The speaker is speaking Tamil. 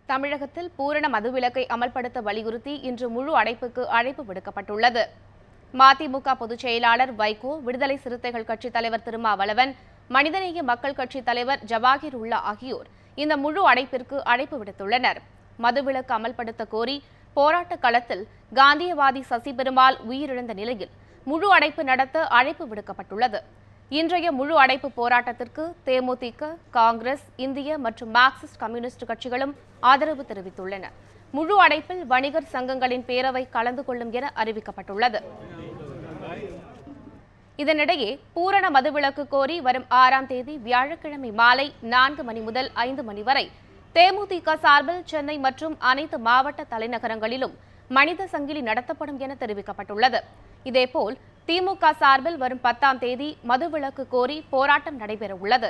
தமிழகத்தில் பூரண மதுவிலக்கை அமல்படுத்த வலியுறுத்தி இன்று முழு அடைப்புக்கு அழைப்பு விடுக்கப்பட்டுள்ளது. மதிமுக பொதுச் செயலாளர் வைகோ, விடுதலை சிறுத்தைகள் கட்சித் தலைவர் திருமாவளவன், மனிதநேய மக்கள் கட்சித் தலைவர் ஜவாஹிர் உல்லா ஆகியோர் இந்த முழு அடைப்பிற்கு அழைப்பு விடுத்துள்ளனர். மதுவிலக்கு அமல்படுத்த கோரி போராட்ட களத்தில் காந்தியவாதி சசி பெருமாள் உயிரிழந்த நிலையில் முழு அடைப்பு நடத்த அழைப்பு விடுக்கப்பட்டுள்ளது. இன்றைய முழு அடைப்பு போராட்டத்திற்கு தேமுதிக, காங்கிரஸ், இந்திய மற்றும் மார்க்சிஸ்ட் கம்யூனிஸ்ட் கட்சிகளும் ஆதரவு தெரிவித்துள்ளன. முழு அடைப்பில் வணிகர் சங்கங்களின் பேரவை கலந்து கொள்ளும் என அறிவிக்கப்பட்டுள்ளது. இதனிடையே பூரண மதுவிலக்கு கோரி வரும் 6ஆம் தேதி வியாழக்கிழமை மாலை 4 மணி முதல் 5 மணி வரை தேமுதிக சார்பில் சென்னை மற்றும் அனைத்து மாவட்ட தலைநகரங்களிலும் மனித சங்கிலி நடத்தப்படும் என தெரிவிக்கப்பட்டுள்ளது. இதேபோல் திமுக சார்பில் வரும் 10ஆம் தேதி மதுவிலக்கு கோரி போராட்டம் நடைபெற உள்ளது.